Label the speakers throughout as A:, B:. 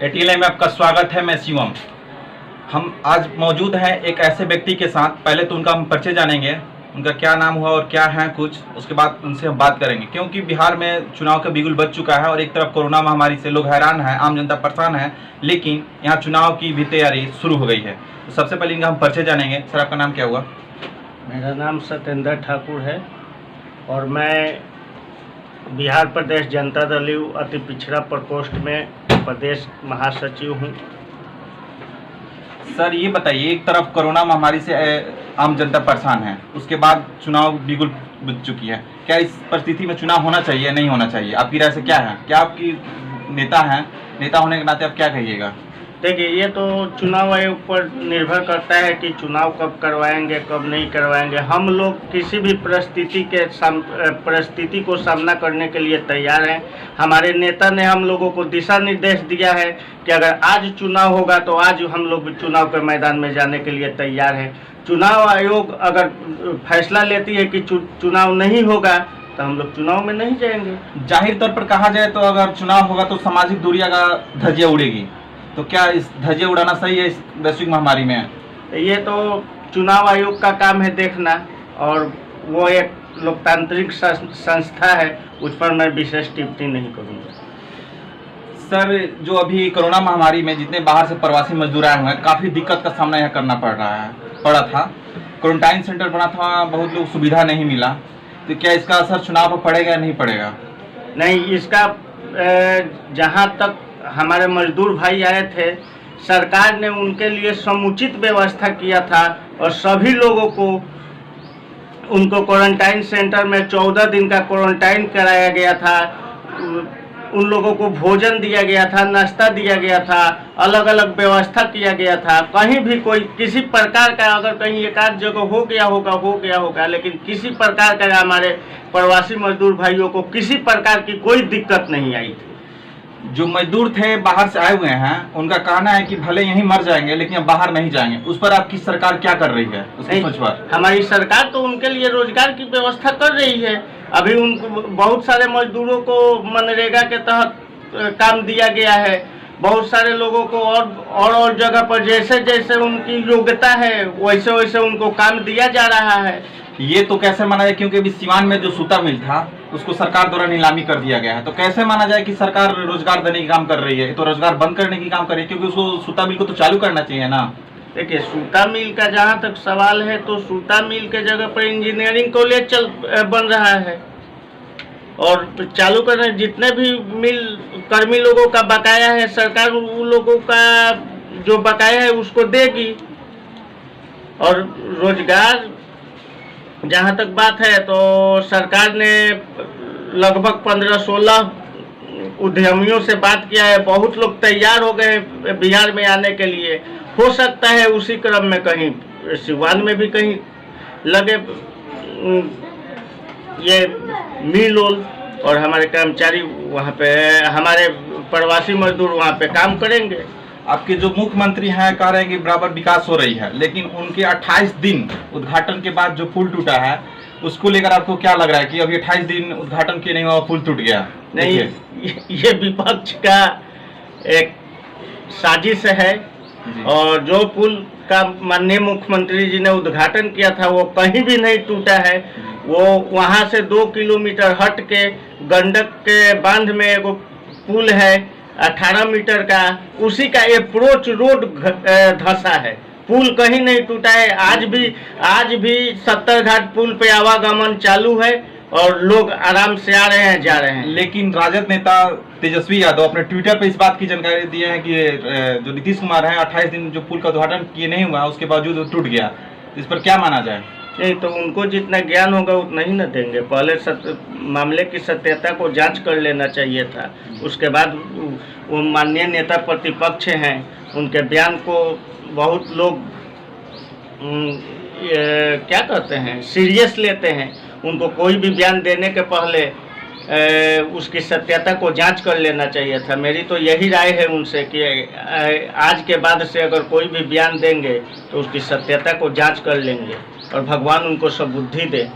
A: ATL में आपका स्वागत है। मैं शिवम। हम आज मौजूद हैं एक ऐसे व्यक्ति के साथ। पहले तो उनका हम परिचय जानेंगे, उनका क्या नाम हुआ और क्या है कुछ, उसके बाद उनसे हम बात करेंगे। क्योंकि बिहार में चुनाव का बिगुल बज चुका है और एक तरफ कोरोना महामारी से लोग हैरान हैं, आम जनता परेशान है, लेकिन यहाँ चुनाव की भी तैयारी शुरू हो गई है। तो सबसे पहले इनका हम परिचय जानेंगे। सर, आपका नाम क्या हुआ?
B: मेरा नाम सत्येंद्र ठाकुर है और मैं बिहार प्रदेश जनता दल यू अति पिछड़ा प्रकोष्ठ में प्रदेश महासचिव हूँ।
A: सर, ये बताइए, एक तरफ कोरोना महामारी से आम जनता परेशान है, उसके बाद चुनाव बिगुल बज चुकी है। क्या इस परिस्थिति में चुनाव होना चाहिए, नहीं होना चाहिए? आपकी राय से क्या है? क्या आपकी नेता हैं, नेता होने के नाते आप क्या कहिएगा?
B: देखिए, ये तो चुनाव आयोग पर निर्भर करता है कि चुनाव कब करवाएंगे, कब नहीं करवाएंगे। हम लोग किसी भी परिस्थिति को सामना करने के लिए तैयार हैं। हमारे नेता ने हम लोगों को दिशा निर्देश दिया है कि अगर आज चुनाव होगा तो आज हम लोग चुनाव के मैदान में जाने के लिए तैयार हैं। चुनाव आयोग अगर फैसला लेती है कि चुनाव नहीं होगा तो हम लोग चुनाव में नहीं जाएंगे।
A: जाहिर तौर पर कहा जाए तो अगर चुनाव होगा तो सामाजिक दूरिया का धज्जियां उड़ेगी, तो क्या इस धज्जियां उड़ाना सही है इस वैश्विक महामारी में?
B: ये तो चुनाव आयोग का काम है देखना, और वो एक लोकतांत्रिक संस्था है, उस पर मैं विशेष टिप्पणी नहीं करूँगा।
A: सर, जो अभी कोरोना महामारी में जितने बाहर से प्रवासी मजदूर आए हुए हैं, काफ़ी दिक्कत का सामना यहाँ करना पड़ा था। क्वारंटाइन सेंटर बना था, बहुत लोग सुविधा नहीं मिला, तो क्या इसका असर चुनाव पर पड़ेगा या नहीं पड़ेगा?
B: नहीं, इसका जहाँ तक हमारे मजदूर भाई आए थे, सरकार ने उनके लिए समुचित व्यवस्था किया था और सभी लोगों को उनको क्वारंटाइन सेंटर में 14 दिन का क्वारंटाइन कराया गया था। उन लोगों को भोजन दिया गया था, नाश्ता दिया गया था, अलग अलग व्यवस्था किया गया था। कहीं भी कोई किसी प्रकार का, अगर कहीं एक आध जगह हो गया होगा, लेकिन किसी प्रकार का हमारे प्रवासी मजदूर भाइयों को किसी प्रकार की कोई दिक्कत नहीं आई थी।
A: जो मजदूर थे बाहर से आए हुए हैं, उनका कहना है कि भले यहीं मर जाएंगे लेकिन अब बाहर नहीं जाएंगे। उस पर आपकी सरकार क्या कर रही है? उसकी सोच पर
B: हमारी सरकार तो उनके लिए रोजगार की व्यवस्था कर रही है। अभी उनको बहुत सारे मजदूरों को मनरेगा के तहत काम दिया गया है। बहुत सारे लोगों को और जगह पर जैसे जैसे उनकी योग्यता है वैसे वैसे उनको काम दिया जा रहा है।
A: ये तो कैसे माना जाए, क्योंकि अभी सिवान में जो सूता मिल था उसको सरकार द्वारा नीलामी कर दिया गया है, तो कैसे माना जाए कि सरकार रोजगार देने की काम कर रही है? तो रोजगार बंद करने की काम कर रही है, क्योंकि उसको सूता मिल को तो चालू करना चाहिए ना।
B: देखिए, सूता मिल का जहाँ तक सवाल है तो सूता मिल के जगह पर इंजीनियरिंग कॉलेज बन रहा है और चालू करने जितने भी मिल कर्मी लोगों का बकाया है, सरकार उन लोगों का जो बकाया है उसको देगी। और रोजगार जहाँ तक बात है तो सरकार ने लगभग 15-16 उद्यमियों से बात किया है। बहुत लोग तैयार हो गए बिहार में आने के लिए। हो सकता है उसी क्रम में कहीं सिवान में भी कहीं लगे ये मिल और हमारे कर्मचारी वहाँ पे, हमारे प्रवासी मजदूर वहाँ पे काम करेंगे।
A: आपके जो मुख्यमंत्री हैं कह रहे हैं कि बराबर विकास हो रही है, लेकिन उनके 28 दिन उद्घाटन के बाद जो पुल टूटा है उसको लेकर आपको क्या लग रहा है कि अभी 28 दिन उद्घाटन किए नहीं हुआ, पुल टूट गया?
B: नहीं, ये विपक्ष का एक साजिश है और जो पुल का माननीय मुख्यमंत्री जी ने उद्घाटन किया था वो कहीं भी नहीं टूटा है। वो वहाँ से 2 किलोमीटर हट के गंडक के बांध में एक पुल है 18 मीटर का, उसी का अप्रोच रोड धंसा है। पुल कहीं नहीं टूटा है। आज भी 70 घाट पुल पे आवागमन चालू है और लोग आराम से आ रहे हैं, जा रहे हैं।
A: लेकिन राजद नेता तेजस्वी यादव अपने ट्विटर पे इस बात की जानकारी दिए हैं कि जो नीतीश कुमार हैं 28 दिन जो पुल का उद्घाटन किए नहीं हुआ उसके बावजूद वो टूट गया। इस पर क्या माना जाए?
B: नहीं, तो उनको जितना ज्ञान होगा उतना ही न देंगे। पहले मामले की सत्यता को जांच कर लेना चाहिए था। उसके बाद वो माननीय नेता प्रतिपक्ष हैं, उनके बयान को बहुत लोग क्या कहते हैं, सीरियस लेते हैं। उनको कोई भी बयान देने के पहले उसकी सत्यता को जांच कर लेना चाहिए था। मेरी तो यही राय है उनसे कि आज के बाद से अगर कोई भी बयान देंगे तो उसकी सत्यता को जांच कर लेंगे और भगवान उनको सबुद्धि दे।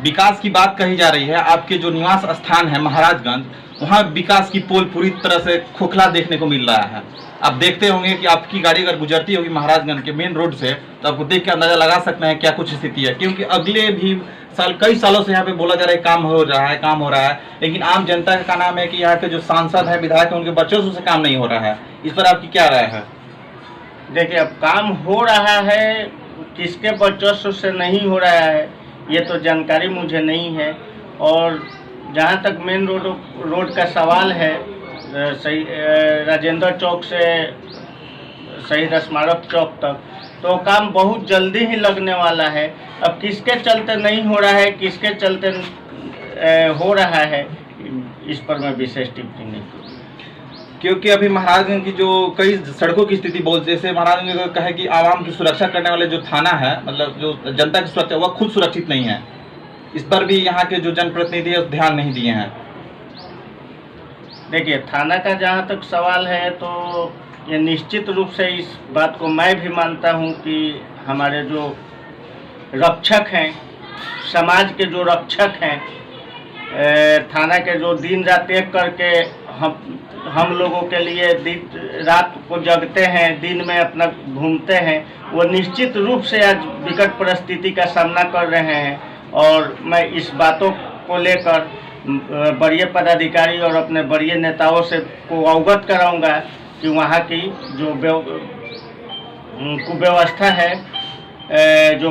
A: विकास की बात कही जा रही है। आपके जो निवास स्थान है महाराजगंज, वहाँ विकास की पोल पूरी तरह से खोखला देखने को मिल रहा है। आप देखते होंगे कि आपकी गाड़ी अगर गुजरती होगी महाराजगंज के मेन रोड से तो आपको देख के अंदाजा लगा सकते हैं क्या कुछ स्थिति है, क्योंकि अगले भी साल कई सालों से यहाँ पे बोला जा रहा है काम हो रहा है, काम हो रहा है, लेकिन आम जनता का नाम है कि यहाँ के जो सांसद है, विधायक है, उनके वर्चस्व से काम नहीं हो रहा है। इस पर आपकी क्या राय है?
B: देखिए, अब काम हो रहा है, किसके वर्चस्व से नहीं हो रहा है ये तो जानकारी मुझे नहीं है। और जहाँ तक मेन रोड का सवाल है, सही राजेंद्र चौक से शहीद स्मारक चौक तक, तो काम बहुत जल्दी ही लगने वाला है। अब किसके चलते नहीं हो रहा है, किसके चलते हो रहा है, इस पर मैं विशेष टिप्पणी नहीं करूँ,
A: क्योंकि अभी महाराजगंज की जो कई सड़कों की स्थिति बहुत, जैसे महाराजगंज को कहे कि आवाम की सुरक्षा करने वाले जो थाना है, मतलब जो जनता की सुरक्षा, वह खुद सुरक्षित नहीं है। इस पर भी यहाँ के जो जनप्रतिनिधि है ध्यान नहीं दिए हैं।
B: देखिए, थाना का जहाँ तक सवाल है तो ये निश्चित रूप से इस बात को मैं भी मानता हूँ कि हमारे जो रक्षक हैं, समाज के जो रक्षक हैं, थाना के जो दिन रात एक करके हम लोगों के लिए दिन रात को जगते हैं, दिन में अपना घूमते हैं, वो निश्चित रूप से आज विकट परिस्थिति का सामना कर रहे हैं। और मैं इस बातों को लेकर वरीय पदाधिकारी और अपने वरीय नेताओं से को अवगत कराऊंगा कि वहाँ की जो कुव्यवस्था है, जो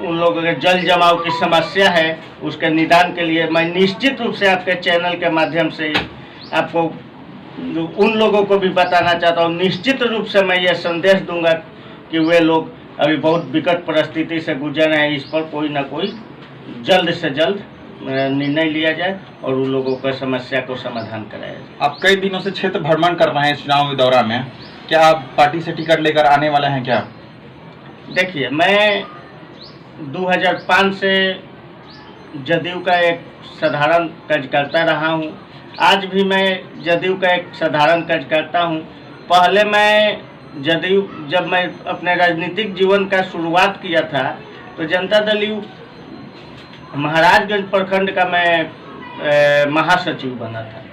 B: उन लोगों के जल जमाव की समस्या है, उसके निदान के लिए मैं निश्चित रूप से आपके चैनल के माध्यम से आपको उन लोगों को भी बताना चाहता हूँ। निश्चित रूप से मैं ये संदेश दूंगा कि वे लोग अभी बहुत विकट परिस्थिति से गुजर रहे हैं, इस पर कोई ना कोई जल्द से जल्द निर्णय लिया जाए और उन लोगों का समस्या को समाधान कराया जाए।
A: आप कई दिनों से क्षेत्र भ्रमण कर रहे हैं चुनावी दौरा में, क्या आप पार्टी से टिकट लेकर आने वाले हैं क्या?
B: देखिए, मैं 2005 से जदयू का एक साधारण कार्यकर्ता रहा हूं। आज भी मैं जदयू का एक साधारण कार्यकर्ता हूं। पहले मैं जदयू, जब मैं अपने राजनीतिक जीवन का शुरुआत किया था तो जनता दल यू महाराजगंज प्रखंड का मैं महासचिव बना था।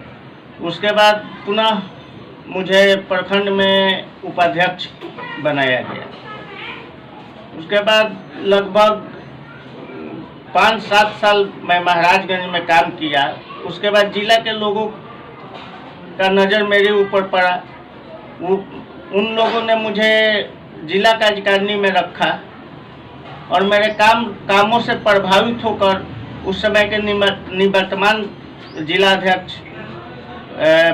B: उसके बाद पुनः मुझे प्रखंड में उपाध्यक्ष बनाया गया। उसके बाद लगभग 5-7 साल मैं महाराजगंज में काम किया। उसके बाद जिला के लोगों का नज़र मेरे ऊपर पड़ा। उन लोगों ने मुझे जिला कार्यकारिणी में रखा और मेरे कामों से प्रभावित होकर उस समय के निवर्तमान जिला अध्यक्ष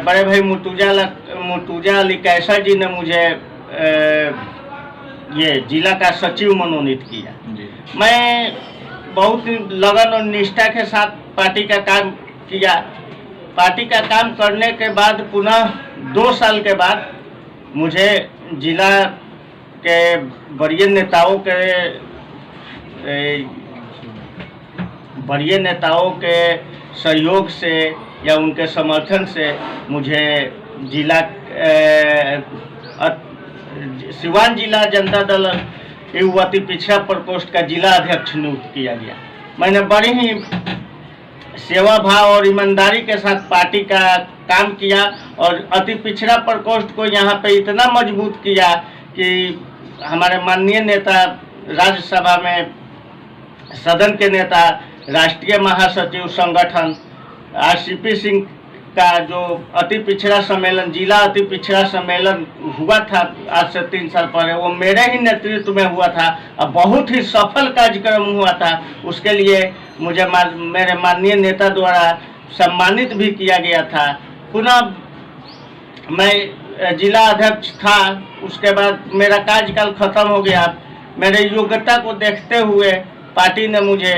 B: बड़े भाई मुर्तुजा अली कैसा जी ने मुझे ये जिला का सचिव मनोनीत किया। मैं बहुत ही लगन और निष्ठा के साथ पार्टी का काम किया। पार्टी का काम करने के बाद पुनः 2 साल के बाद मुझे जिला के वरीय नेताओं के सहयोग से या उनके समर्थन से मुझे जिला सिवान जिला जनता दल अति पिछड़ा प्रकोष्ठ का जिला अध्यक्ष नियुक्त किया गया। मैंने बड़ी ही सेवा भाव और ईमानदारी के साथ पार्टी का काम किया और अति पिछड़ा प्रकोष्ठ को यहाँ पे इतना मजबूत किया कि हमारे माननीय नेता, राज्यसभा में सदन के नेता, राष्ट्रीय महासचिव संगठन RCP सिंह का जो अति पिछड़ा सम्मेलन, जिला अति पिछड़ा सम्मेलन हुआ था आज से 3 साल पहले, वो मेरे ही नेतृत्व में हुआ था और बहुत ही सफल कार्यक्रम हुआ था। उसके लिए मुझे मेरे माननीय नेता द्वारा सम्मानित भी किया गया था। पुनः मैं जिला अध्यक्ष था, उसके बाद मेरा कार्यकाल खत्म हो गया। मेरे योग्यता को देखते हुए पार्टी ने मुझे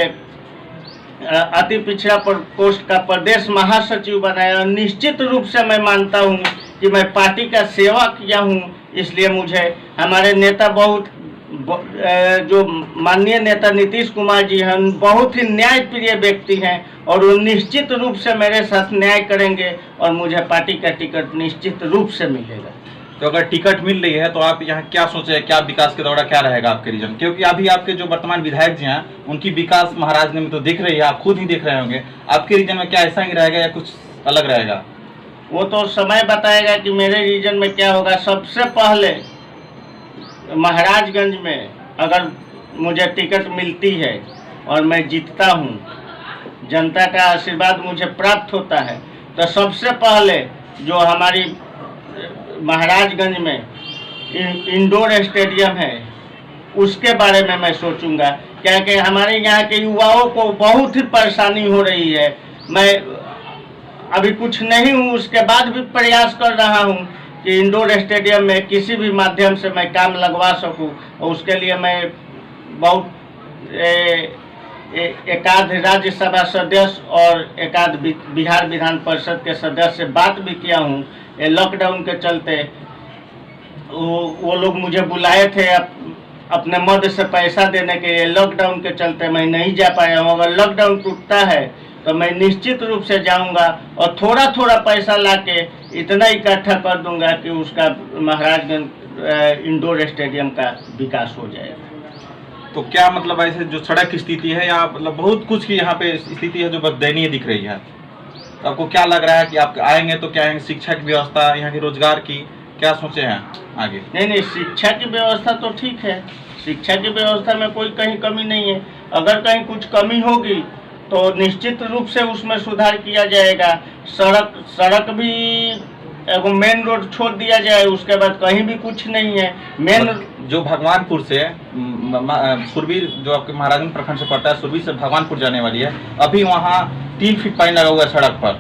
B: अति पिछड़ा प्रकोष्ठ का प्रदेश महासचिव बनाया। निश्चित रूप से मैं मानता हूं कि मैं पार्टी का सेवा किया हूं, इसलिए मुझे हमारे नेता जो माननीय नेता नीतीश कुमार जी हैं, बहुत ही न्यायप्रिय व्यक्ति हैं और वो निश्चित रूप से मेरे साथ न्याय करेंगे और मुझे पार्टी का टिकट निश्चित रूप से मिलेगा।
A: तो अगर टिकट मिल रही है तो आप यहाँ क्या सोचे हैं, क्या विकास के दौरा क्या रहेगा आपके रीजन? क्योंकि अभी आपके जो वर्तमान विधायक जी हैं उनकी विकास महाराजगंज में तो दिख रही है, आप खुद ही देख रहे होंगे। आपके रीजन में क्या ऐसा ही रहेगा या कुछ अलग रहेगा?
B: वो तो समय बताएगा कि मेरे रीजन में क्या होगा। सबसे पहले महाराजगंज में अगर मुझे टिकट मिलती है और मैं जीतता हूँ, जनता का आशीर्वाद मुझे प्राप्त होता है, तो सबसे पहले जो हमारी महाराजगंज में इंडोर स्टेडियम है उसके बारे में मैं सोचूंगा, क्योंकि हमारे यहाँ के युवाओं को बहुत ही परेशानी हो रही है। मैं अभी कुछ नहीं हूँ, उसके बाद भी प्रयास कर रहा हूँ कि इंडोर स्टेडियम में किसी भी माध्यम से मैं काम लगवा सकूँ, और उसके लिए मैं बहुत एकाध राज्यसभा सदस्य और एकाध बिहार विधान परिषद के सदस्य से बात भी किया हूँ। ये लॉकडाउन के चलते वो लोग मुझे बुलाए थे अपने मद से पैसा देने के लिए, लॉकडाउन के चलते मैं नहीं जा पाया हूँ। अगर लॉकडाउन टूटता है तो मैं निश्चित रूप से जाऊंगा और थोड़ा थोड़ा पैसा लाके इतना इकट्ठा कर दूंगा कि उसका महाराजगंज इंडोर स्टेडियम का विकास हो जाएगा।
A: तो क्या मतलब ऐसे जो सड़क की स्थिति है या मतलब बहुत कुछ की यहाँ पे स्थिति है जो बहुत दयनीय दिख रही है, तो आपको क्या लग रहा है कि आप आएंगे तो क्या आएंगे? शिक्षा की व्यवस्था, यहाँ की रोजगार की क्या सोचे हैं आगे?
B: नहीं, शिक्षा की व्यवस्था तो ठीक है, शिक्षा की व्यवस्था में कोई कहीं कमी नहीं है। अगर कहीं कुछ कमी होगी तो निश्चित रूप से उसमें सुधार किया जाएगा। सड़क भी एगो मेन रोड छोड़ दिया जाए, उसके बाद कहीं भी कुछ नहीं है। मेन
A: जो भगवानपुर से सुरभि, जो आपके महाराजगंज प्रखंड से पड़ता है, सुरभि से भगवानपुर जाने वाली है, अभी वहाँ 3 फीट पानी लगा हुआ है सड़क पर।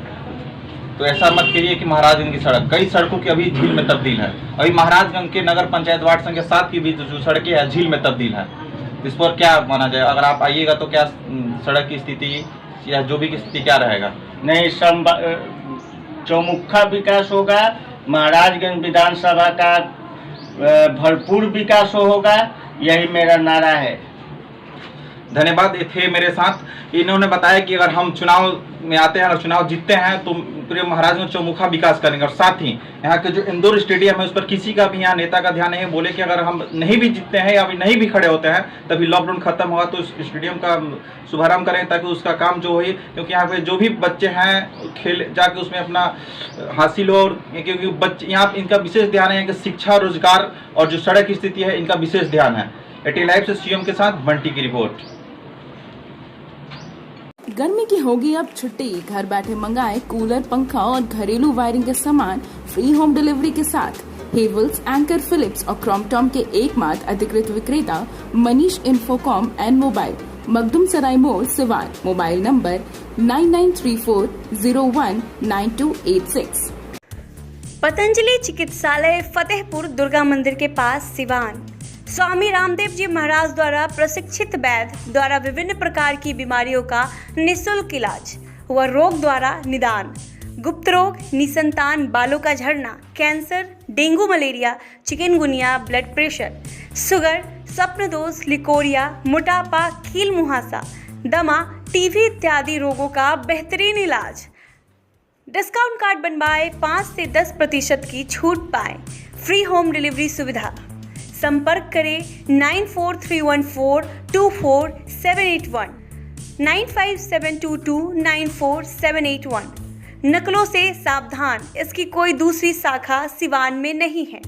A: तो ऐसा मत करिए कि महाराजगंज की सड़क, कई सड़कों की अभी झील में तब्दील है। अभी महाराजगंज के नगर पंचायत वार्ड संख्या 7 की भी जो सड़कें हैं झील में तब्दील है। इस पर क्या माना जाए? अगर आप आइएगा तो क्या सड़क की स्थिति या जो भी की स्थिति क्या रहेगा?
B: नहीं, चौमुखा विकास होगा, महाराजगंज विधानसभा का भरपूर विकास होगा, यही मेरा नारा है।
A: धन्यवाद। ये थे मेरे साथ, इन्होंने बताया कि अगर हम चुनाव में आते हैं और चुनाव जीतते हैं तो पूरे महाराजगंज चौमुखा विकास करेंगे, और साथ ही यहाँ के जो इंदौर स्टेडियम है उस पर किसी का भी यहाँ नेता का ध्यान नहीं है। बोले कि अगर हम नहीं भी जीतते हैं या अभी नहीं भी खड़े होते हैं, तभी लॉकडाउन खत्म होगा तो इस स्टेडियम का शुभारंभ करें ताकि उसका काम जो है, क्योंकि यहाँ पे जो भी बच्चे हैं खेल जाके उसमें अपना हासिल हो, क्योंकि बच्चे यहाँ इनका विशेष ध्यान है कि शिक्षा, रोजगार और जो सड़क की स्थिति है इनका विशेष ध्यान है। एटी लाइव से सीएम के साथ बंटी की रिपोर्ट।
C: गर्मी की होगी अब छुट्टी, घर बैठे मंगाए कूलर, पंखा और घरेलू वायरिंग के सामान फ्री होम डिलीवरी के साथ। हेवल्स, एंकर, फिलिप्स और क्रॉम्पटन के एकमात्र अधिकृत विक्रेता Manish Infocom and mobile, Makhdum Sarai Mor, Siwan. Mobile number 9934019286।
D: Patanjali चिकित्सालय, फतेहपुर दुर्गा मंदिर के पास, सिवान। स्वामी रामदेव जी महाराज द्वारा प्रशिक्षित वैद्य द्वारा विभिन्न प्रकार की बीमारियों का निःशुल्क इलाज व रोग द्वारा निदान। गुप्त रोग, निसंतान बालों का झड़ना, cancer, dengue, malaria, chikungunya, blood pressure, sugar, स्वप्न दोष, लिकोरिया, मोटापा, कील मुहासा, दमा, टीबी इत्यादि रोगों का बेहतरीन इलाज। डिस्काउंट कार्ड बनवाए, 5 से 10% की छूट पाएं। फ्री होम डिलीवरी सुविधा। संपर्क करें 9431424781 9572294781। नकलों से सावधान, इसकी कोई दूसरी शाखा सिवान में नहीं है।